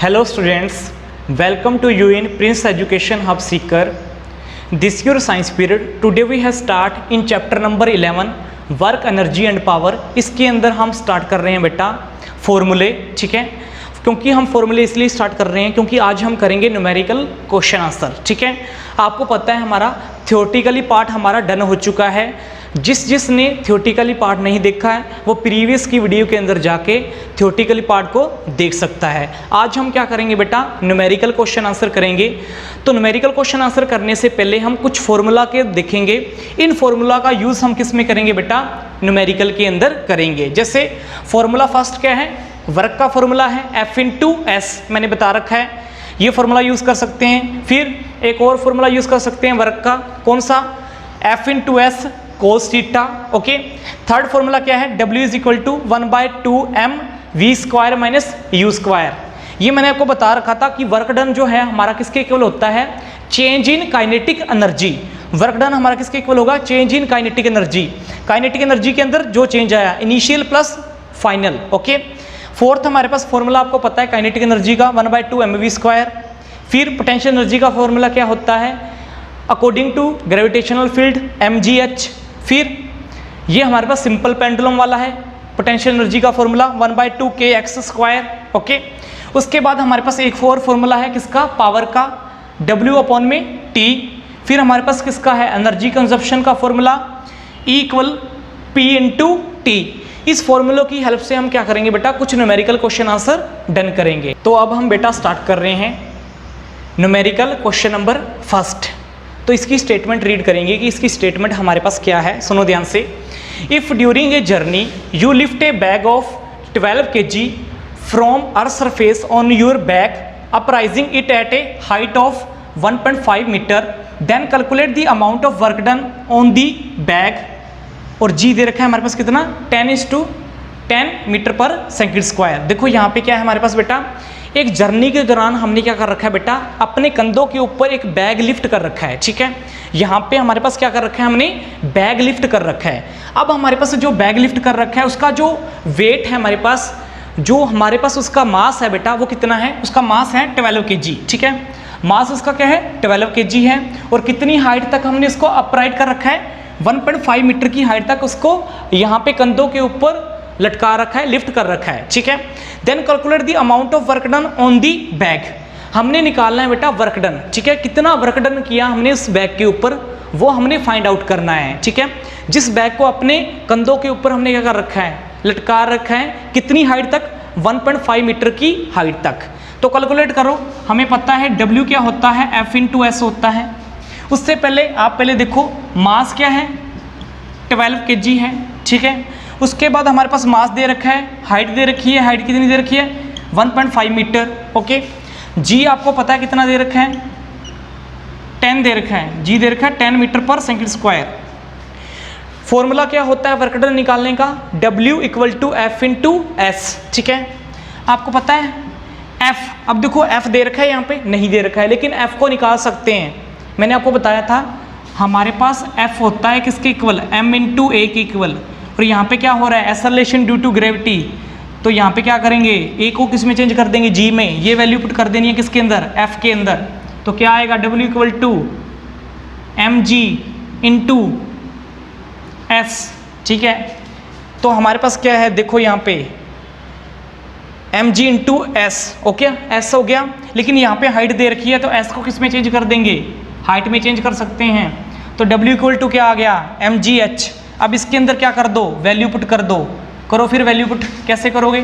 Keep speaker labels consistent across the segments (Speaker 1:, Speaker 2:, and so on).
Speaker 1: Hello students, welcome to you in Prince Education Hub Seeker. This your science period. Today we have start in chapter number 11 work energy and power. इसके अंदर हम start कर रहे हैं बेटा फॉर्मूले, ठीक है. क्योंकि हम फॉर्मूले इसलिए स्टार्ट कर रहे हैं क्योंकि आज हम करेंगे न्यूमेरिकल क्वेश्चन आंसर, ठीक है. आपको पता है हमारा थियोरेटिकली पार्ट हमारा डन हो चुका है. जिसने थियोरेटिकली पार्ट नहीं देखा है वो प्रीवियस की वीडियो के अंदर जाके थियोरेटिकली पार्ट को देख सकता है. आज हम क्या करेंगे बेटा, न्यूमेरिकल क्वेश्चन आंसर करेंगे. तो न्यूमेरिकल क्वेश्चन आंसर करने से पहले हम कुछ फॉर्मूला के देखेंगे. इन फॉर्मूला का यूज़ हम किस में करेंगे बेटा, न्यूमेरिकल के अंदर करेंगे. जैसे फॉर्मूला फर्स्ट क्या है, वर्क का फॉर्मूला है F इंटू एस, मैंने बता रखा है. ये फॉर्मूला यूज़ कर सकते हैं. फिर एक और फॉर्मूला यूज़ कर सकते हैं वर्क का, कौन सा, F into S cos theta. Okay. Third formula क्या है, W is equal to 1/2m v square minus u square. ये मैंने आपको बता रखा था कि वर्क डन जो है हमारा किसके इक्वल होता है, change in kinetic energy. Work done हमारा किसके इक्वल होगा, change in kinetic energy. Kinetic energy के अंदर जो चेंज आया, initial plus final. Okay. Fourth हमारे पास फॉर्मूला आपको पता है काइनेटिक एनर्जी का 1/2m v स्क्वायर. फिर पोटेंशियल एनर्जी का फॉर्मूला क्या होता है, according to gravitational field mgh. फिर ये हमारे पास सिंपल पेंडुलम वाला है, पोटेंशियल एनर्जी का फॉर्मूला 1/2kx स्क्वायर. ओके. उसके बाद हमारे पास एक और फॉर्मूला है किसका, पावर का, W/T. फिर हमारे पास किसका है, एनर्जी कंजप्शन का फॉर्मूला E = P × T. इस फॉर्मूलों की हेल्प से हम क्या करेंगे बेटा, कुछ न्यूमेरिकल क्वेश्चन आंसर डन करेंगे. तो अब हम बेटा स्टार्ट कर रहे हैं न्यूमेरिकल क्वेश्चन नंबर फर्स्ट. तो इसकी स्टेटमेंट रीड करेंगे कि इसकी स्टेटमेंट हमारे पास क्या है. सुनो ध्यान से. If during a journey you lift a bag of 12 kg from earth surface on your back uprising it at a height of 1.5 metre, then calculate the amount of work done on the bag. और g दे रखा है हमारे पास कितना, 10:10 metre पर second square. देखो यहाँ पे क्या है हमारे पास बेटा, एक जर्नी के दौरान हमने क्या कर रखा है बेटा, अपने कंधों के ऊपर एक बैग लिफ्ट कर रखा है, ठीक है. यहाँ पे हमारे पास क्या कर रखा है, हमने बैग लिफ्ट कर रखा है. अब हमारे पास जो बैग लिफ्ट कर रखा है उसका जो वेट है हमारे पास, जो हमारे पास उसका मास है बेटा, वो कितना है, उसका मास है 12 kg, ठीक है. मास उसका क्या है, 12 kg है. और कितनी हाइट तक हमने इसको अपराइट कर रखा है, 1.5 मीटर की हाइट तक उसको यहाँ पे कंधों के ऊपर लटका रखा है, लिफ्ट कर रखा है, ठीक है. Then calculate the amount of work done on the bag. हमने निकालना है बेटा वर्क डन, ठीक है. कितना वर्क डन किया हमने इस बैग के ऊपर, वो हमने फाइंड आउट करना है, ठीक है. जिस बैग को अपने कंधों के ऊपर हमने क्या कर रखा है, लटका रखा है, कितनी हाइट तक, 1.5 मीटर की हाइट तक. तो कैलकुलेट करो. हमें पता है W क्या होता है, F इंटू एस होता है. उससे पहले आप पहले देखो मास क्या है, 12 kg है, ठीक है. उसके बाद हमारे पास मास दे रखा है, हाइट दे रखी है, हाइट कितनी दे रखी है, 1.5 मीटर. ओके. जी आपको पता है कितना दे रखा है, 10 दे रखा है. जी दे रखा है 10 मीटर पर सेकंड स्क्वायर. फॉर्मूला क्या होता है वर्क डन निकालने का, W = F इंटू एस, ठीक है. आपको पता है F, अब देखो F दे रखा है, यहाँ पे नहीं दे रखा है, लेकिन F को निकाल सकते हैं. मैंने आपको बताया था हमारे पास F होता है किसके इक्वल, M × A के इक्वल. और यहाँ पे क्या हो रहा है, एक्सेलरेशन ड्यू टू ग्रेविटी. तो यहाँ पे क्या करेंगे, A को किस में चेंज कर देंगे, G में. ये वैल्यू पुट कर देनी है किसके अंदर, F के अंदर. तो क्या आएगा, W = mg × s, ठीक है. तो हमारे पास क्या है, देखो यहाँ पे mg × s. ओके, s हो गया. लेकिन यहाँ पे हाइट दे रखी है तो s को किस में चेंज कर देंगे, हाइट में चेंज कर सकते हैं. तो W = क्या आ गया, mgh. अब इसके अंदर क्या कर दो, वैल्यू पुट कर दो. करो फिर वैल्यू पुट, कैसे करोगे,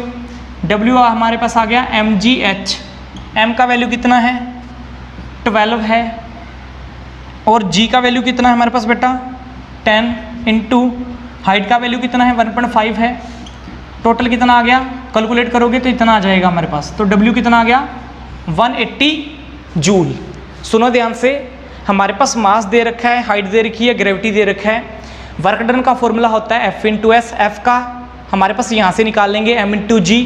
Speaker 1: W हमारे पास आ गया mgh. m का वैल्यू कितना है, 12 है. और g का वैल्यू कितना है हमारे पास बेटा, 10 इंटू हाइट का वैल्यू कितना है, 1.5 है. टोटल कितना आ गया, कैलकुलेट करोगे तो इतना आ जाएगा हमारे पास. तो W कितना आ गया, 180 जूल. सुनो ध्यान से, हमारे पास मास दे रखा है, हाइट दे रखी है, ग्रेविटी दे रखा है. वर्क डन का फॉर्मूला होता है F इंटू एस. F का हमारे पास यहाँ से निकाल लेंगे, M इंटू जी.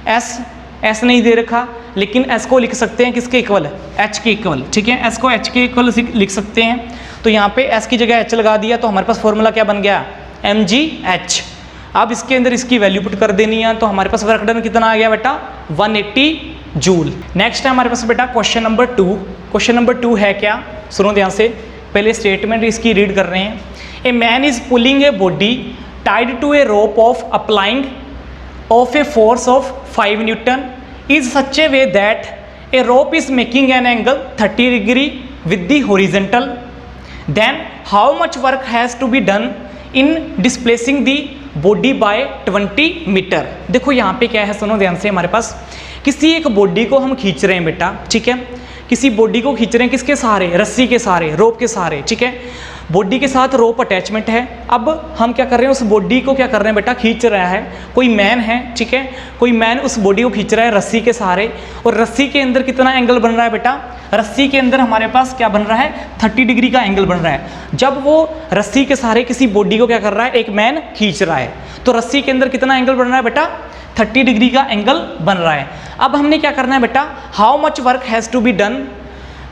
Speaker 1: S नहीं दे रखा, लेकिन S को लिख सकते हैं किसके इक्वल, H के इक्वल, ठीक है. S को H के इक्वल लिख सकते हैं. तो यहाँ पे S की जगह H लगा दिया, तो हमारे पास फॉर्मूला क्या बन गया, mgh. अब इसके अंदर इसकी वैल्यू पुट कर देनी है. तो हमारे पास वर्क डन कितना आ गया बेटा, 180 जूल। नेक्स्ट है हमारे पास बेटा क्वेश्चन नंबर 2। क्वेश्चन नंबर 2 है क्या, सुनो ध्यान से, पहले स्टेटमेंट इसकी रीड कर रहे हैं। A man is pulling a body tied to a rope of applying of a force of 5 newton is such a way that a rope is making an angle 30 degree with the horizontal, then how much work has to be done in displacing the body by 20 metre. देखो यहाँ पे क्या है, सुनो ध्यान से, हमारे पास किसी एक बॉडी को हम खींच रहे हैं बेटा, ठीक है, किसी बॉडी को खींच रहे हैं, किसके सहारे, रस्सी के सहारे, रोप के सहारे, ठीक है, बॉडी के साथ रोप अटैचमेंट है। अब हम क्या कर रहे हैं, उस बॉडी को क्या कर रहे हैं बेटा, खींच रहा है कोई मैन है, ठीक है, कोई मैन उस बॉडी को खींच रहा है रस्सी के सहारे, और रस्सी के अंदर कितना एंगल बन रहा है बेटा, रस्सी के अंदर हमारे पास क्या बन रहा है, 30 डिग्री का एंगल बन रहा है। जब वो रस्सी के सहारे किसी बॉडी को क्या कर रहा है, एक मैन खींच रहा है, तो रस्सी के अंदर कितना एंगल बन रहा है बेटा, 30 डिग्री का एंगल बन रहा है। अब हमने क्या करना है बेटा, how much work has to be done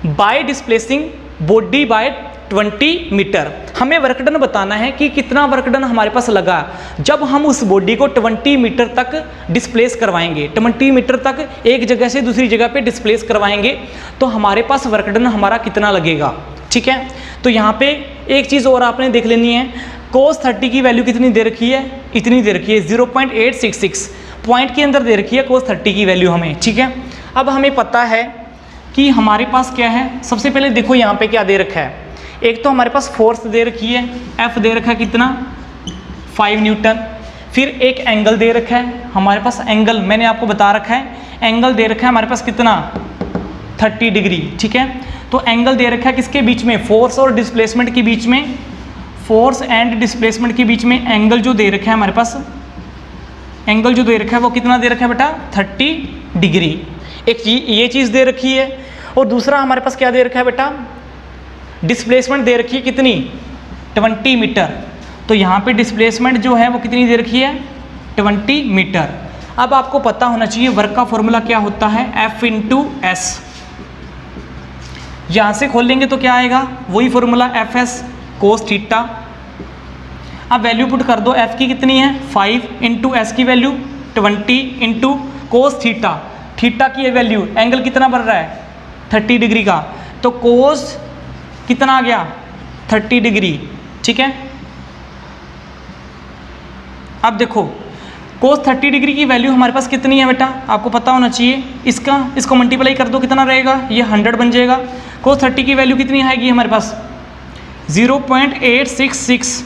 Speaker 1: by displacing body by 20 metre. हमें वर्क डन बताना है कि कितना वर्क डन हमारे पास लगा जब हम उस बॉडी को 20 मीटर तक डिस्प्लेस करवाएंगे, 20 मीटर तक एक जगह से दूसरी जगह पे डिस्प्लेस करवाएंगे, तो हमारे पास वर्क डन हमारा कितना लगेगा, ठीक है। तो यहाँ पे एक चीज़ और आपने देख लेनी है, cos 30 की वैल्यू कितनी दे रखी है, इतनी दे रखी है, 0.866 पॉइंट के अंदर दे रखी है cos 30 की वैल्यू हमें, ठीक है। अब हमें पता है कि हमारे पास क्या है, सबसे पहले देखो यहाँ पे क्या दे रखा है, एक तो हमारे पास फोर्स दे रखी है, F दे रखा है कितना, 5 न्यूटन, फिर एक एंगल दे रखा है हमारे पास, एंगल मैंने आपको बता रखा है, एंगल दे रखा है हमारे पास कितना, 30 डिग्री, ठीक है। तो एंगल दे रखा है किसके बीच में, फोर्स और डिस्प्लेसमेंट के बीच में, फोर्स एंड डिस्प्लेसमेंट के बीच में एंगल जो दे रखा है हमारे पास, एंगल जो दे रखा है वो कितना दे रखा है बेटा, 30 डिग्री। एक ये चीज़ दे रखी है, और दूसरा हमारे पास क्या दे रखा है बेटा, डिस्प्लेसमेंट दे रखी है कितनी, 20 मीटर। तो यहाँ पे डिस्प्लेसमेंट जो है वो कितनी दे रखी है, 20 मीटर। अब आपको पता होना चाहिए वर्क का फॉर्मूला क्या होता है, F इंटू एस। यहाँ से खोल लेंगे तो क्या आएगा, वही फॉर्मूला FS cos थीटा। अब वैल्यू पुट कर दो, F की कितनी है 5 इंटू एस की value 20 into cos theta, theta की वैल्यू, एंगल कितना बन रहा है 30 डिग्री का, तो कोस कितना आ गया 30 डिग्री, ठीक है। अब देखो कोस 30 डिग्री की वैल्यू हमारे पास कितनी है बेटा, आपको पता होना चाहिए, इसको मल्टीप्लाई कर दो, कितना रहेगा, ये 100 बन जाएगा। कोस 30 की वैल्यू कितनी आएगी हमारे पास 0.866।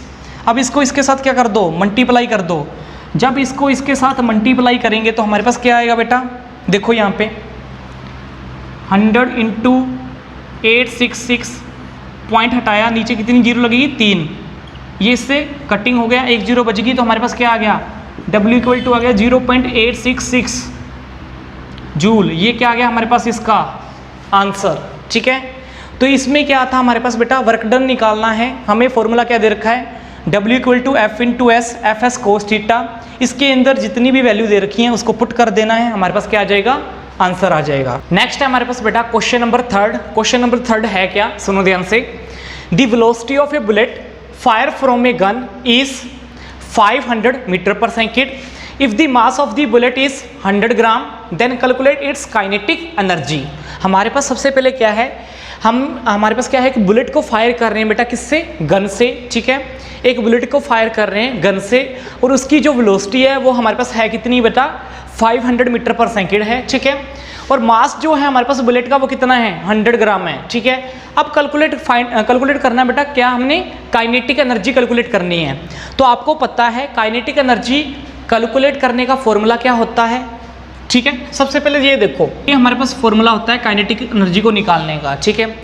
Speaker 1: अब इसको इसके साथ क्या कर दो, मल्टीप्लाई कर दो। जब इसको इसके साथ मल्टीप्लाई करेंगे तो हमारे पास क्या आएगा बेटा, देखो यहाँ पे 100 इंटू 866, पॉइंट हटाया, नीचे कितनी जीरो लगेगी 3, ये इससे कटिंग हो गया, एक जीरो बच गई, तो हमारे पास क्या आ गया, W इक्वल टू आ गया 0.866 जूल। ये क्या आ गया हमारे पास इसका आंसर, ठीक है। तो इसमें क्या था हमारे पास बेटा, वर्क डन निकालना है, हमें फॉर्मूला क्या दे रखा है, W equal to F into S, FS cos theta. इसके अंदर जितनी भी वैल्यू दे रखी है उसको पुट कर देना है, हमारे पास क्या आ जाएगा, आंसर आ जाएगा। नेक्स्ट है हमारे पास बेटा क्वेश्चन नंबर 3। क्वेश्चन नंबर 3 है क्या, सुनो ध्यान से, the velocity of a bullet fire from a gun is 500 metre per second. If the mass of the bullet is 100 gram, then calculate its kinetic energy. हमारे पास सबसे पहले क्या है, हमारे पास क्या है कि बुलेट को फायर कर रहे हैं बेटा, किससे, गन से, ठीक है। एक बुलेट को फायर कर रहे हैं गन से, और उसकी जो वेलोसिटी है वो हमारे पास है कितनी बेटा, 500 मीटर पर सेकेंड है, ठीक है। और मास जो है हमारे पास बुलेट का वो कितना है, 100 ग्राम है, ठीक है। अब कैलकुलेट करना है बेटा, क्या हमने काइनेटिक एनर्जी कैलकुलेट करनी है। तो आपको पता है काइनेटिक एनर्जी कैलकुलेट करने का फॉर्मूला क्या होता है, ठीक है। सबसे पहले ये देखो, ये हमारे पास फॉर्मूला होता है काइनेटिक एनर्जी को निकालने का, ठीक है।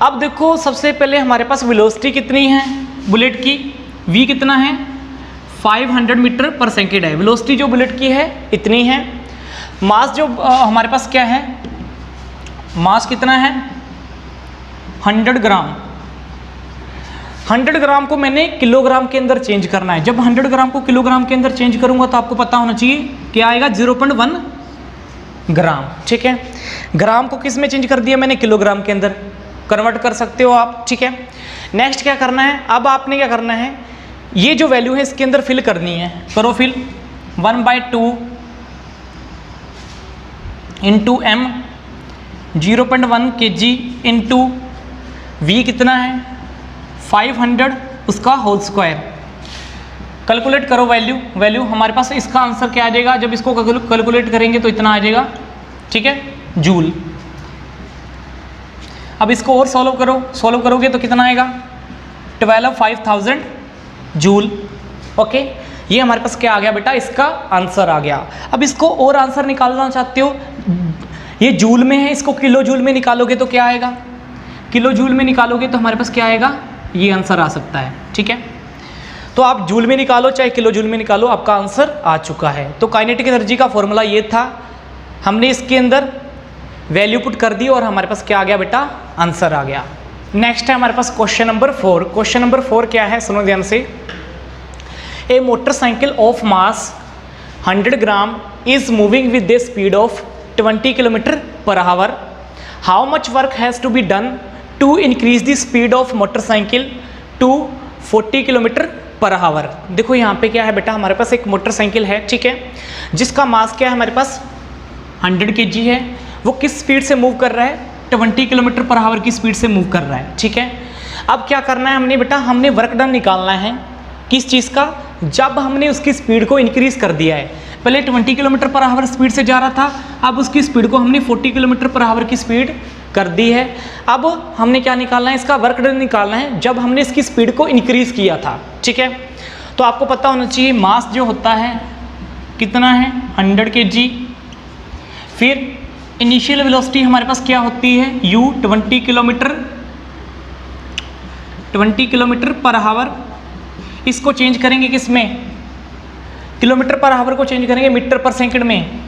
Speaker 1: अब देखो सबसे पहले हमारे पास वेलोसिटी कितनी है बुलेट की, v कितना है 500 मीटर पर सेकेंड है, वेलोसिटी जो बुलेट की है इतनी है। मास जो हमारे पास क्या है, मास कितना है 100 ग्राम। 100 ग्राम को मैंने किलोग्राम के अंदर चेंज करना है। जब 100 ग्राम को किलोग्राम के अंदर चेंज करूंगा तो आपको पता होना चाहिए क्या आएगा, 0.1 ग्राम, ठीक है। ग्राम को किस में चेंज कर दिया मैंने, किलोग्राम के अंदर कन्वर्ट कर सकते हो आप, ठीक है। नेक्स्ट क्या करना है, अब आपने क्या करना है, ये जो वैल्यू है इसके अंदर फिल करनी है, करो fill. 1/2 into M 0.1 kg into V कितना है 500 उसका होल स्क्वायर। कैलकुलेट करो वैल्यू हमारे पास इसका आंसर क्या आ जाएगा, जब इसको कैलकुलेट करेंगे तो इतना आ जाएगा, ठीक है, जूल। अब इसको और सॉल्व करोगे तो कितना आएगा 5000 जूल। ओके, ये हमारे पास क्या आ गया बेटा, इसका आंसर आ गया। अब इसको और आंसर निकालना चाहते हो, ये जूल में है, इसको किलो जूल में निकालोगे तो क्या आएगा, किलो जूल में निकालोगे तो हमारे पास क्या आएगा, ये आंसर आ सकता है, ठीक है। तो आप जूल में निकालो चाहे किलो जूल में निकालो, आपका आंसर आ चुका है। तो काइनेटिक एनर्जी का फॉर्मूला ये था, हमने इसके अंदर वैल्यू पुट कर दी और हमारे पास क्या आ गया बेटा, आंसर आ गया। नेक्स्ट है हमारे पास क्वेश्चन नंबर 4। क्वेश्चन नंबर 4 क्या है, सुनो ध्यान से। A motorcycle of mass 100 gram is moving with the speed of 20 kilometre per hour. How much work has to be done to increase the speed of motorcycle to 40 kilometre per hour. देखो यहाँ पे क्या है बेटा, हमारे पास एक motorcycle है, ठीक है, जिसका मास क्या है हमारे पास 100 kg है। वो किस स्पीड से मूव कर रहा है, 20 किलोमीटर पर आवर की स्पीड से मूव कर रहा है, ठीक है। अब क्या करना है हमने बेटा, हमने वर्क डन निकालना है किस चीज़ का, जब हमने उसकी स्पीड को इंक्रीज कर दिया है। पहले 20 किलोमीटर पर आवर स्पीड से जा रहा था, अब उसकी स्पीड को हमने 40 किलोमीटर पर आवर की स्पीड कर दी है। अब हमने क्या निकालना है, इसका वर्क डन निकालना है जब हमने इसकी स्पीड को इंक्रीज किया था, ठीक है। तो आपको पता होना चाहिए मास जो होता है कितना है 100 kg, फिर इनिशियल वेलोसिटी हमारे पास क्या होती है u 20 किलोमीटर पर आवर। इसको चेंज करेंगे किस में, किलोमीटर पर आवर को चेंज करेंगे मीटर पर सेकंड में।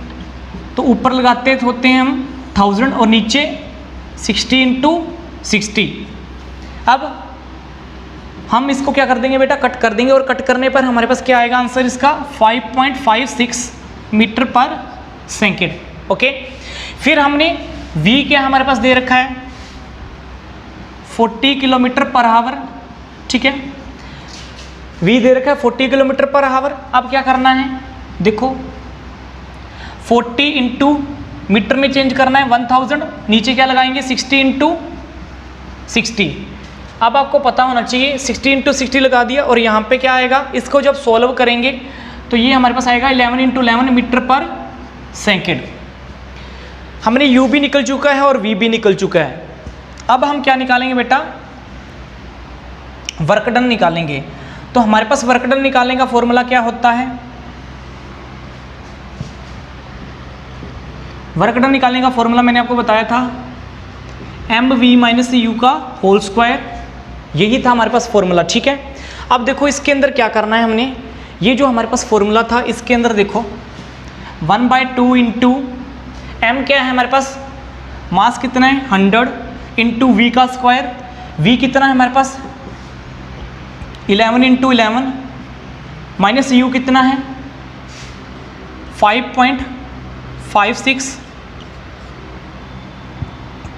Speaker 1: तो ऊपर लगाते होते हैं हम 1000 और नीचे 60 × 60। अब हम इसको क्या कर देंगे बेटा, कट कर देंगे, और कट करने पर हमारे पास क्या आएगा आंसर इसका 5.56 मीटर पर सेकंड। ओके, फिर हमने v क्या हमारे पास दे रखा है 40 किलोमीटर पर आवर, ठीक है, v दे रखा है 40 किलोमीटर पर आवर। अब क्या करना है, देखो 40 × मीटर में चेंज करना है 1000, नीचे क्या लगाएंगे 60 × 60। अब आपको पता होना चाहिए 60 × 60 लगा दिया, और यहाँ पे क्या आएगा, इसको जब सॉल्व करेंगे तो ये हमारे पास आएगा 11 × 11 मीटर पर सेकंड। हमने u भी निकल चुका है और v भी निकल चुका है। अब हम क्या निकालेंगे बेटा, वर्क डन निकालेंगे। तो हमारे पास वर्क डन निकालने का फॉर्मूला क्या होता है, वर्क डन निकालने का फॉर्मूला मैंने आपको बताया था mv - u का होल स्क्वायर, यही था हमारे पास फॉर्मूला, ठीक है। अब देखो इसके अंदर क्या करना है हमने, ये जो हमारे पास फॉर्मूला था इसके अंदर देखो 1/2 × m क्या है हमारे पास, मास कितना है 100 × v का स्क्वायर, v कितना है हमारे पास 11 × 11 माइनस u कितना है 5.56।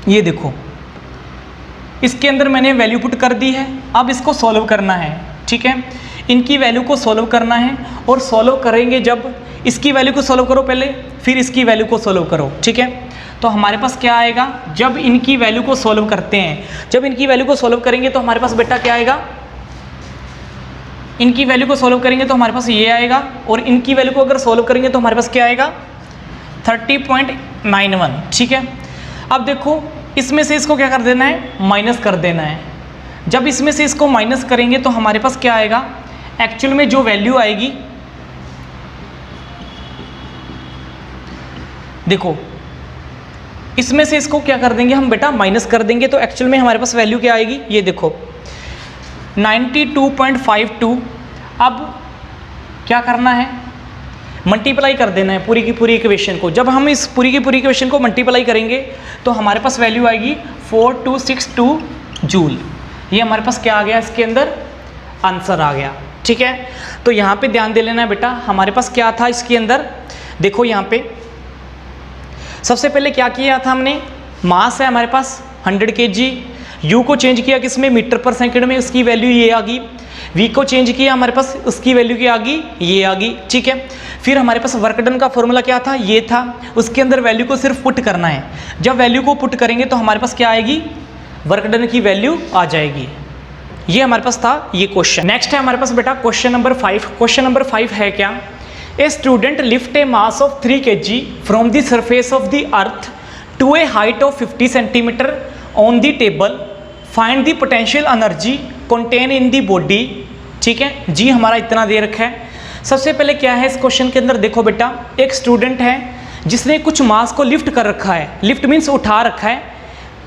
Speaker 1: ये देखो इसके अंदर मैंने वैल्यू पुट कर दी है। अब इसको सॉल्व करना है, ठीक है, इनकी वैल्यू को सॉल्व करना है, और सॉल्व करेंगे जब इसकी वैल्यू को सॉल्व करो पहले, फिर इसकी वैल्यू को सॉल्व करो, ठीक है। तो हमारे पास क्या आएगा, जब इनकी वैल्यू को सॉल्व करते हैं, जब इनकी वैल्यू को सॉल्व करेंगे तो हमारे पास बेटा क्या आएगा, इनकी वैल्यू को सॉल्व करेंगे तो हमारे पास ये आएगा, और इनकी वैल्यू को अगर सॉल्व करेंगे तो हमारे पास क्या आएगा 30.91, ठीक है। अब देखो इसमें से इसको क्या कर देना है, माइनस कर देना है। जब इसमें से इसको माइनस करेंगे तो हमारे पास क्या आएगा, एक्चुअल में जो वैल्यू आएगी, देखो इसमें से इसको क्या कर देंगे हम बेटा, माइनस कर देंगे, तो एक्चुअल में हमारे पास वैल्यू क्या आएगी, ये देखो 92.52। अब क्या करना है, मल्टीप्लाई कर देना है पूरी की पूरी इक्वेशन को। जब हम इस पूरी की पूरी इक्वेशन को मल्टीप्लाई करेंगे तो हमारे पास वैल्यू आएगी 4262 जूल। ये हमारे पास क्या आ गया, इसके अंदर आंसर आ गया, ठीक है। तो यहाँ पे ध्यान दे लेना है बेटा, हमारे पास क्या था इसके अंदर, देखो यहाँ पे सबसे पहले क्या किया था हमने, मास है हमारे पास 100 kg, u को चेंज किया किस में, मीटर पर सेकंड में, उसकी वैल्यू ये आ गई। v को चेंज किया हमारे पास, उसकी वैल्यू क्या आ गई, ये आ गई, ठीक है। फिर हमारे पास वर्क डन का फॉर्मूला क्या था, ये था, उसके अंदर वैल्यू को सिर्फ पुट करना है। जब वैल्यू को पुट करेंगे तो हमारे पास क्या आएगी, वर्क डन की वैल्यू आ जाएगी। ये हमारे पास था ये क्वेश्चन। नेक्स्ट है हमारे पास बेटा क्वेश्चन नंबर 5। क्वेश्चन नंबर 5 है क्या, a student lift a mass of 3 kg from the surface of the earth to a height of 50 centimetre on the table, find the potential energy content in the body. ठीक है जी, हमारा इतना दे रखा है। सबसे पहले क्या है इस क्वेश्चन के अंदर, देखो बेटा, एक स्टूडेंट है जिसने कुछ मास को लिफ्ट कर रखा है। लिफ्ट मीन्स उठा रखा है,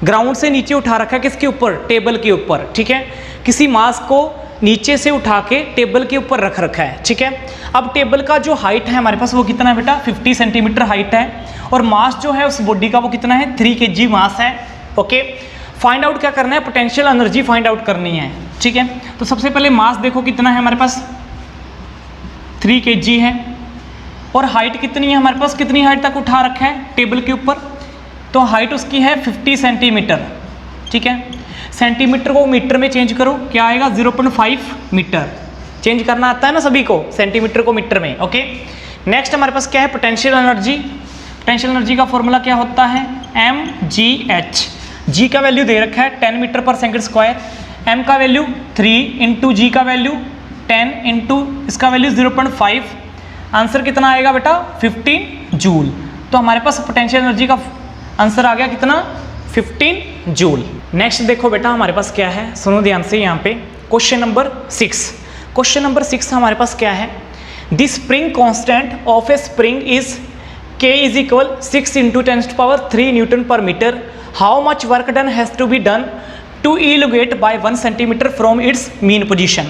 Speaker 1: ग्राउंड से नीचे उठा रखा है, किसके ऊपर, टेबल के ऊपर। ठीक है, किसी मास को नीचे से उठा के टेबल के ऊपर रख रखा है। ठीक है, अब टेबल का जो हाइट है हमारे पास वो कितना है बेटा, 50 सेंटीमीटर हाइट है, और मास जो है उस बॉडी का वो कितना है, 3 kg मास है। ओके, फाइंड आउट क्या करना है, पोटेंशियल एनर्जी फाइंड आउट करनी है। ठीक है, तो सबसे पहले मास देखो कितना है हमारे पास, 3 kg है, और हाइट कितनी है हमारे पास, कितनी हाइट तक उठा रखा है टेबल के ऊपर, तो हाइट उसकी है 50 सेंटीमीटर। ठीक है, सेंटीमीटर को मीटर में चेंज करो, क्या आएगा, 0.5 मीटर। चेंज करना आता है ना सभी को, सेंटीमीटर को मीटर में। ओके, नेक्स्ट हमारे पास क्या है, पोटेंशियल एनर्जी। पोटेंशियल एनर्जी का फॉर्मूला क्या होता है, mgh। g का वैल्यू दे रखा है 10 मीटर पर सेकंड स्क्वायर, m का वैल्यू 3 इंटू जी का वैल्यू 10 इंटू इसका वैल्यू 0.5, आंसर कितना आएगा बेटा, 15 जूल। तो हमारे पास पोटेंशियल एनर्जी का आंसर आ गया कितना, 15 जूल। नेक्स्ट देखो बेटा हमारे पास क्या है, सुनो ध्यान से यहाँ पे, क्वेश्चन नंबर 6। क्वेश्चन नंबर 6 हमारे पास क्या है, the spring constant of a spring is K is equal 6 into 10⁻³ newton per metre. How much work done has to be done to elongate by 1 centimetre from its mean position.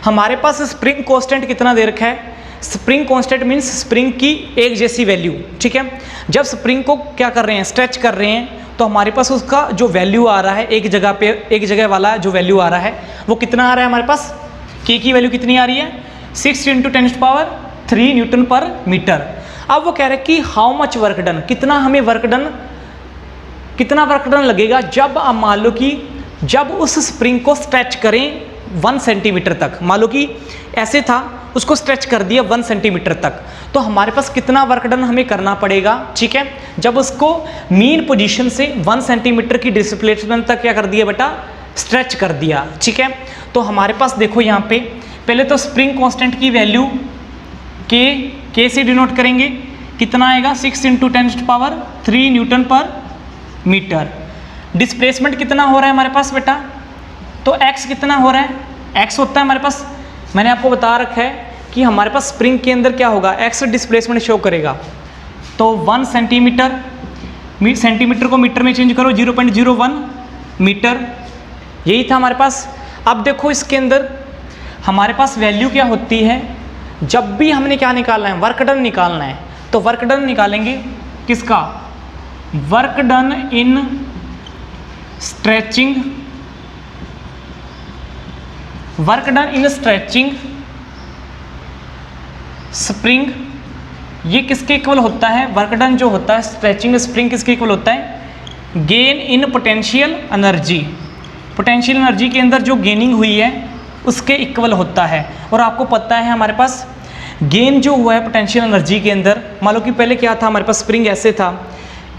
Speaker 1: हमारे पास spring constant कितना दे रखा है, spring constant means spring की एक जैसी value. ठीक है, जब स्प्रिंग को क्या कर रहे हैं, स्ट्रेच कर रहे हैं, तो हमारे पास उसका जो वैल्यू आ रहा है, एक जगह पे एक जगह वाला जो वैल्यू आ रहा है वो कितना आ रहा है हमारे पास, K की वैल्यू कितनी आ रही है, 6 इंटू 10⁻³ न्यूटन पर मीटर। अब वो कह रहे हैं कि हाउ मच वर्क डन, कितना हमें वर्क डन लगेगा जब आप मान लो कि जब उस स्प्रिंग को स्ट्रेच करें 1 सेंटीमीटर तक, मान लो कि ऐसे था, उसको स्ट्रेच कर दिया 1 सेंटीमीटर तक, तो हमारे पास कितना वर्क डन हमें करना पड़ेगा। ठीक है, जब उसको मीन पोजीशन से 1 सेंटीमीटर की डिस्प्लेसमेंट तक क्या कर दिया बेटा, स्ट्रेच कर दिया। ठीक है, तो हमारे पास देखो यहाँ पे पहले तो स्प्रिंग कांस्टेंट की वैल्यू K से डिनोट करेंगे, कितना आएगा, 6 into 10⁻³ newton per metre. Displacement कितना हो रहा है हमारे पास बेटा, तो x कितना हो रहा है, x होता है हमारे पास, मैंने आपको बता रखा है कि हमारे पास स्प्रिंग के अंदर क्या होगा, x डिस्प्लेसमेंट शो करेगा। तो 1 सेंटीमीटर, सेंटीमीटर को मीटर में चेंज करो, 0.01 मीटर, यही था हमारे पास। अब देखो इसके अंदर हमारे पास वैल्यू क्या होती है, जब भी हमने क्या निकालना है, वर्क डन निकालना है, तो वर्क डन निकालेंगे किसका, work done in stretching, work done in stretching spring, ये किसके इक्वल होता है, वर्क डन जो होता है स्ट्रेचिंग स्प्रिंग किसके इक्वल होता है, gain in potential energy. Potential energy के अंदर जो गेनिंग हुई है उसके इक्वल होता है। और आपको पता है हमारे पास गेन जो हुआ है पोटेंशियल एनर्जी के अंदर, मान लो कि पहले क्या था हमारे पास, स्प्रिंग ऐसे था,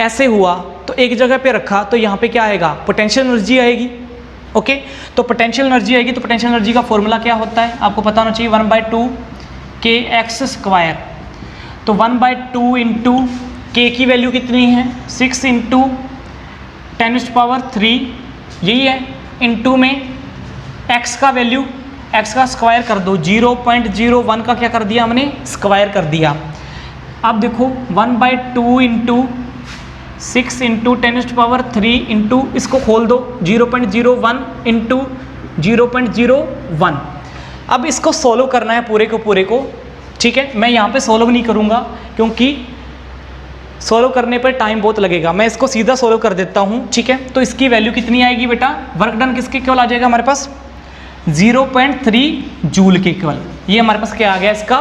Speaker 1: ऐसे हुआ तो एक जगह पे रखा, तो यहाँ पे क्या आएगा, पोटेंशियल एनर्जी आएगी। ओके, तो पोटेंशियल एनर्जी आएगी, तो पोटेंशियल एनर्जी का फॉर्मूला क्या होता है आपको पता होना चाहिए, 1/2 kx²। तो 1/2 इंटू K की वैल्यू कितनी है, 6 इंटू 10⁻³ यही है, इंटू में x का वैल्यू, x का स्क्वायर कर दो, 0.01 का क्या कर दिया हमने, स्क्वायर कर दिया। अब देखो 1/2 इंटू 6 इंटू 10⁻³ इंटू इसको खोल दो, 0.01 इंटू 0.01। अब इसको सोल्व करना है पूरे को। ठीक है, मैं यहाँ पे सोल्व नहीं करूँगा क्योंकि सोल्व करने पर टाइम बहुत लगेगा, मैं इसको सीधा सोल्व कर देता हूँ। ठीक है, तो इसकी वैल्यू कितनी आएगी बेटा, वर्क डन किसके इक्वल आ जाएगा हमारे पास, 0.3 जूल के इक्वल। ये हमारे पास क्या आ गया इसका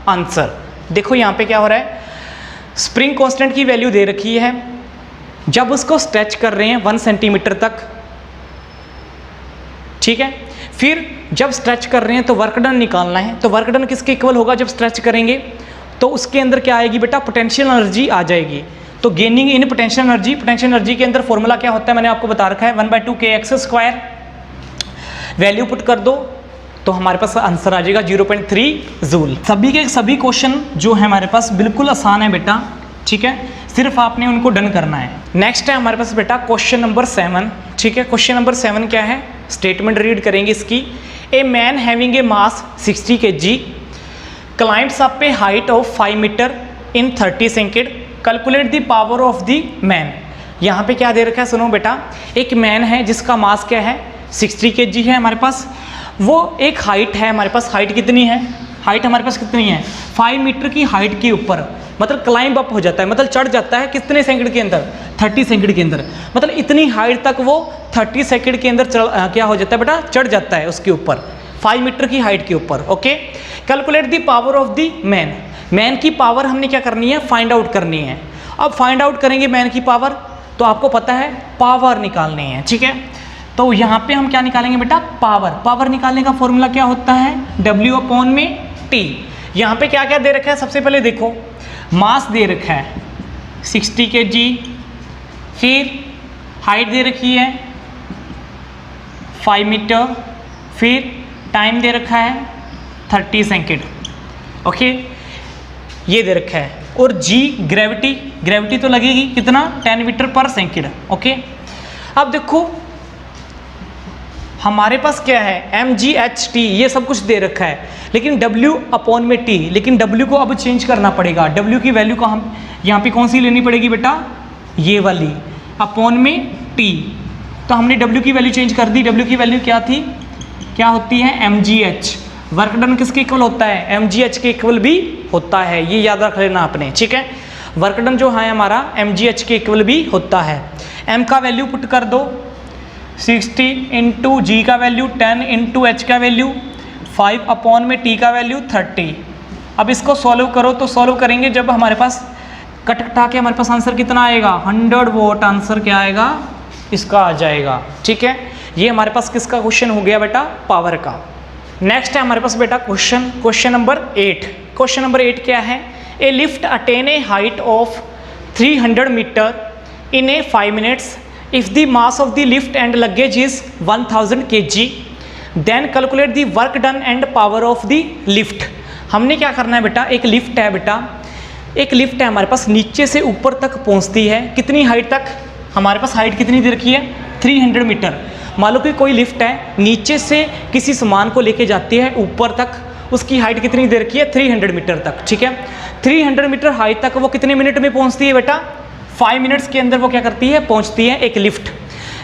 Speaker 1: आंसर। देखो यहाँ पे क्या हो रहा है, स्प्रिंग कांस्टेंट की वैल्यू दे रखी है, जब उसको स्ट्रेच कर रहे हैं 1 सेंटीमीटर तक। ठीक है, फिर जब स्ट्रेच कर रहे हैं तो वर्क डन निकालना है, तो वर्क डन किसके इक्वल होगा जब स्ट्रेच करेंगे, तो तो उसके अंदर क्या आएगी बेटा, पोटेंशियल एनर्जी आ जाएगी। तो गेनिंग इन पोटेंशियल एनर्जी के अंदर फॉर्मूला क्या होता है मैंने आपको बता रखा है, 1/2 kx²। वैल्यू पुट कर दो तो हमारे पास आंसर आ जाएगा 0.3 जूल। सभी के सभी क्वेश्चन जो है हमारे पास बिल्कुल आसान है बेटा, ठीक है, सिर्फ आपने उनको डन करना है। नेक्स्ट है हमारे पास बेटा क्वेश्चन नंबर 7, ठीक है। क्वेश्चन नंबर 7 क्या है, स्टेटमेंट रीड करेंगे इसकी। A man having a mass 60 kg climbs up a height of 5 metre in 30 second, calculate the power of the man. यहाँ पे क्या दे रखा है, सुनो बेटा, एक मैन है जिसका मास क्या है 60 kg है हमारे पास, वो एक हाइट है हमारे पास, हाइट कितनी है, हाइट हमारे पास कितनी है 5 मीटर की हाइट के ऊपर, मतलब क्लाइंब अप हो जाता है, मतलब चढ़ जाता है कितने सेकंड के अंदर, 30 सेकंड के अंदर, मतलब इतनी हाइट तक वो 30 सेकंड के अंदर क्या हो जाता है बेटा, चढ़ जाता है उसके ऊपर 5 मीटर की हाइट के ऊपर। Okay, calculate the power of the man. Man की पावर हमने क्या करनी है, फाइंड आउट करनी है। अब फाइंड आउट करेंगे मैन की पावर, तो आपको पता है पावर निकालनी है, ठीक है। तो यहाँ पे हम क्या निकालेंगे बेटा, पावर निकालने का फॉर्मूला क्या होता है, W/T। यहाँ पे क्या क्या दे रखा है, सबसे पहले देखो मास दे रखा है 60 kg, फिर हाइट दे रखी है 5 मीटर, फिर टाइम दे रखा है 30 सेकेंड। ओके, ये दे रखा है, और G ग्रेविटी तो लगेगी कितना, 10 मीटर पर सेकेंड। ओके, अब देखो हमारे पास क्या है mght, ये सब कुछ दे रखा है, लेकिन W/T, लेकिन W को अब चेंज करना पड़ेगा। W की वैल्यू को हम यहाँ पे कौन सी लेनी पड़ेगी बेटा, ये वाली अपॉन में T। तो हमने W की वैल्यू चेंज कर दी। W की वैल्यू क्या थी, क्या होती है mgh। वर्क डन किसके इक्वल होता है, mgh के इक्वल भी होता है, ये याद रख लेना आपने, ठीक है। वर्क डन जो है हमारा mgh के इक्वल भी होता है। m का वैल्यू पुट कर दो, 60 इंटू G का वैल्यू 10 इंटू H का वैल्यू 5 अपॉन में T का वैल्यू 30। अब इसको सॉल्व करो, तो सॉल्व करेंगे जब हमारे पास कट कटा के हमारे पास आंसर कितना आएगा, 100 वोट आंसर क्या आएगा, इसका आ जाएगा, ठीक है। ये हमारे पास किसका क्वेश्चन हो गया बेटा, पावर का। नेक्स्ट है हमारे पास बेटा क्वेश्चन नंबर 8। क्वेश्चन नंबर 8 क्या है, a lift attain a height of 300 metre in a 5 minutes if the mass of the lift and luggage is 1000 kg then calculate the work done and power of the lift। हमने क्या करना है बेटा, एक lift है बेटा, एक lift है हमारे पास, नीचे से ऊपर तक पहुंचती है, कितनी हाइट तक, हमारे पास हाइट कितनी दे रखी है 300 मीटर। मान लो कि कोई लिफ्ट है, नीचे से किसी सामान को लेके जाती है ऊपर तक, उसकी हाइट कितनी दे रखी है 300 मीटर तक, ठीक है। 300 मीटर हाइट तक वो कितने मिनट में पहुंचती है बेटा, 5 मिनट्स के अंदर वो क्या करती है, पहुंचती है एक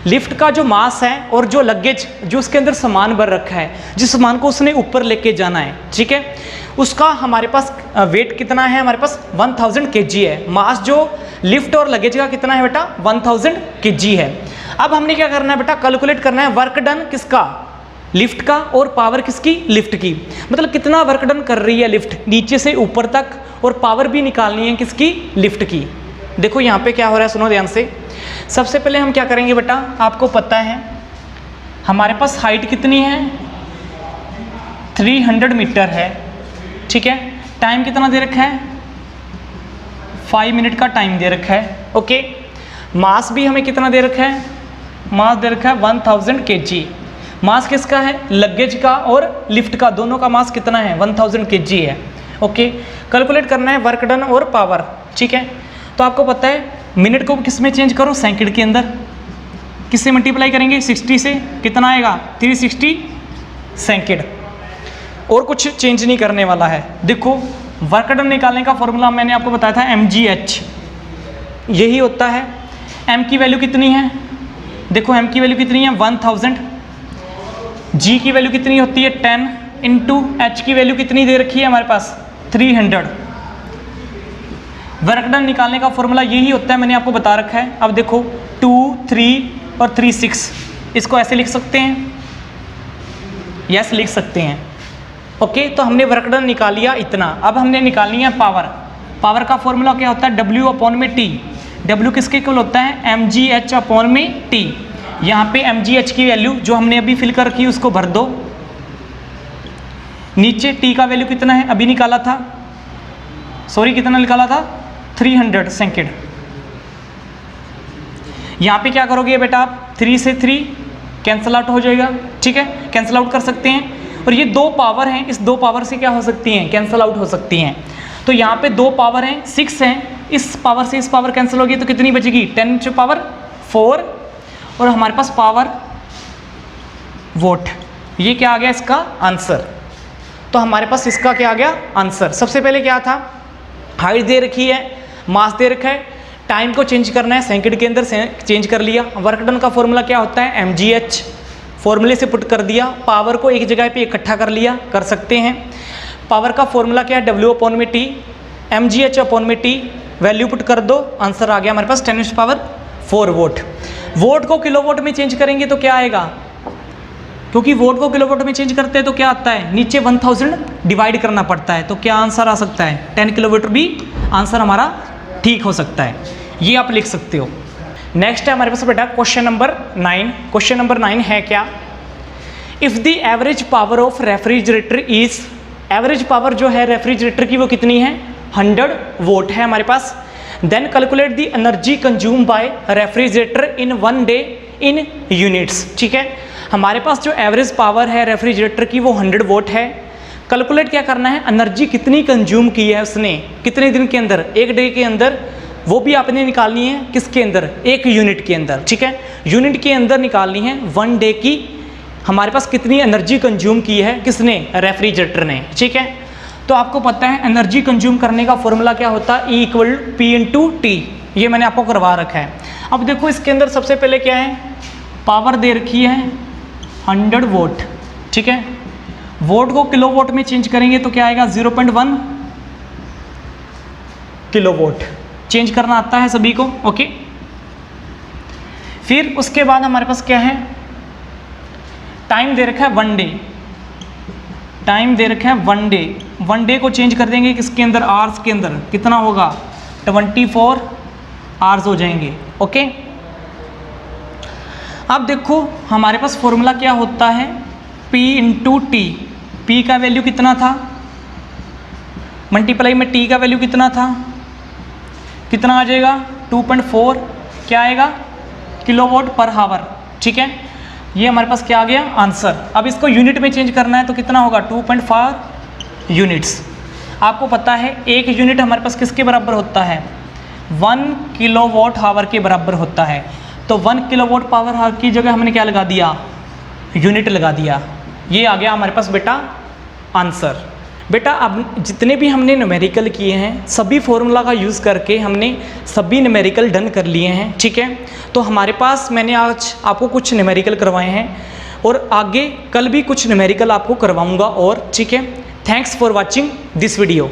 Speaker 1: लिफ्ट का जो मास है और जो लगेज, जो उसके अंदर सामान भर रखा है, जिस सामान को उसने ऊपर लेके जाना है, ठीक है, उसका हमारे पास वेट कितना है, हमारे पास 1000 kg है। मास जो लिफ्ट और लगेज का कितना है बेटा, 1000 kg है। अब हमने क्या करना है बेटा, कैलकुलेट करना है वर्क डन किसका, लिफ्ट का, और पावर किसकी, लिफ्ट की। मतलब कितना वर्क डन कर रही है लिफ्ट नीचे से ऊपर तक, और पावर भी निकालनी है किसकी, लिफ्ट की। देखो यहाँ पे क्या हो रहा है, सुनो ध्यान से। सबसे पहले हम क्या करेंगे बेटा, आपको पता है हमारे पास हाइट कितनी है 300 मीटर है, ठीक है। टाइम कितना दे रखा है, 5 मिनट का टाइम दे रखा है। ओके, मास भी हमें कितना दे रखा है, मास दे रखा है 1000 kg। मास किसका है, लगेज का और लिफ्ट का, दोनों का मास कितना है 1000 kg है। ओके, कैलकुलेट करना है वर्क डन और पावर, ठीक है। तो आपको पता है मिनट को किस में चेंज करो, सेकंड के अंदर, किससे मल्टीप्लाई करेंगे 60 से, कितना आएगा 360 सेकंड, और कुछ चेंज नहीं करने वाला है। देखो वर्क डन निकालने का फॉर्मूला मैंने आपको बताया था mgh, यही होता है। m की वैल्यू कितनी है, देखो m की वैल्यू कितनी है 1000, g की वैल्यू कितनी होती है 10 इंटू h की वैल्यू कितनी दे रखी है हमारे पास 300। वर्क डन निकालने का फॉर्मूला यही होता है, मैंने आपको बता रखा है। अब देखो 2, 3 और 3, 6, इसको ऐसे लिख सकते हैं, यस लिख सकते हैं। ओके, तो हमने वर्क डन निकाल लिया इतना। अब हमने निकालनी है पावर का फॉर्मूला क्या होता है, W/T। W किसके इक्वल होता है, mgh/T। यहाँ पे mgh की वैल्यू जो हमने अभी फिल कर रखी है उसको भर दो, नीचे T का वैल्यू कितना है, अभी निकाला था सॉरी कितना निकाला था 300 सेकेंड। यहाँ पे क्या करोगे बेटा आप 3 से 3 कैंसल आउट हो जाएगा, ठीक है, कैंसल आउट कर सकते हैं। और ये 2 पावर हैं, इस 2 पावर से क्या हो सकती हैं, कैंसल आउट हो सकती हैं। तो यहाँ पे 2 पावर हैं 6 हैं, इस पावर से इस पावर कैंसिल होगी तो कितनी बचेगी 10⁴ और हमारे पास पावर वोट। ये क्या आ गया इसका आंसर। तो हमारे पास इसका क्या आ गया आंसर। सबसे पहले क्या था, हाइट दे रखी है, मास दे रखा है, टाइम को चेंज करना है, सेकंड के अंदर चेंज कर लिया। वर्क डन का फॉर्मूला क्या होता है mgh, फॉर्मूले से पुट कर दिया। पावर को एक जगह पे इकट्ठा कर लिया, कर सकते हैं। पावर का फॉर्मूला क्या है W/T, mgh/T, वैल्यू पुट कर दो, आंसर आ गया हमारे पास 10⁴ वोट। वोट को किलोवाट में चेंज करेंगे तो क्या आएगा, क्योंकि वोट को किलोवाट में चेंज करते हैं तो क्या आता है, नीचे 1000 डिवाइड करना पड़ता है, तो क्या आंसर आ सकता है 10 किलोवाट भी आंसर हमारा ठीक हो सकता है। ये आप लिख सकते हो। नेक्स्ट है हमारे पास बेटा क्वेश्चन नंबर 9। क्वेश्चन नंबर 9 है क्या, if the average power of refrigerator is, average power जो है रेफ्रिजरेटर की वो कितनी है 100 वोट है हमारे पास। Then calculate the energy consume by refrigerator in 1 day in units. ठीक है, हमारे पास जो एवरेज पावर है रेफ्रिजरेटर की वो 100 वोट है। कैलकुलेट क्या करना है, एनर्जी कितनी कंज्यूम की है उसने, कितने दिन के अंदर, एक डे के अंदर, वो भी आपने निकालनी है किसके अंदर, एक यूनिट के अंदर। ठीक है, यूनिट के अंदर निकालनी है 1 डे की हमारे पास कितनी एनर्जी कंज्यूम की है, किसने, रेफ्रिजरेटर ने। ठीक है, तो आपको पता है एनर्जी कंज्यूम करने का फॉर्मूला क्या होता है, E = P × T। ये मैंने आपको करवा रखा है। अब देखो इसके अंदर सबसे पहले क्या है, पावर दे रखी है 100 वोट। ठीक है, वोट को किलोवाट में चेंज करेंगे तो क्या आएगा 0.1 किलोवाट। चेंज करना आता है सभी को, ओके। फिर उसके बाद हमारे पास क्या है, टाइम दे रखा है 1 डे, टाइम दे रखा है 1 डे। 1 डे को चेंज कर देंगे किसके अंदर, आवर्स के अंदर, कितना होगा 24 आवर्स हो जाएंगे, ओके। अब देखो हमारे पास फॉर्मूला क्या होता है, P × T। P का वैल्यू कितना था, मल्टीप्लाई में T का वैल्यू कितना था, कितना आ जाएगा 2.4, क्या आएगा किलोवाट पर हावर। ठीक है, ये हमारे पास क्या आ गया आंसर। अब इसको यूनिट में चेंज करना है तो कितना होगा 2.4 यूनिट्स। आपको पता है एक यूनिट हमारे पास किसके बराबर होता है, 1 किलोवाट हावर के बराबर होता है। तो 1 किलोवाट पावर हावर की जगह हमने क्या लगा दिया, यूनिट लगा दिया। ये आ गया हमारे पास बेटा आंसर। बेटा अब जितने भी हमने न्यूमेरिकल किए हैं सभी फॉर्मूला का यूज़ करके हमने सभी न्यूमेरिकल डन कर लिए हैं। ठीक है, तो हमारे पास मैंने आज आपको कुछ न्यूमेरिकल करवाए हैं और आगे कल भी कुछ न्यूमेरिकल आपको करवाऊंगा और। ठीक है, thanks for watching this video.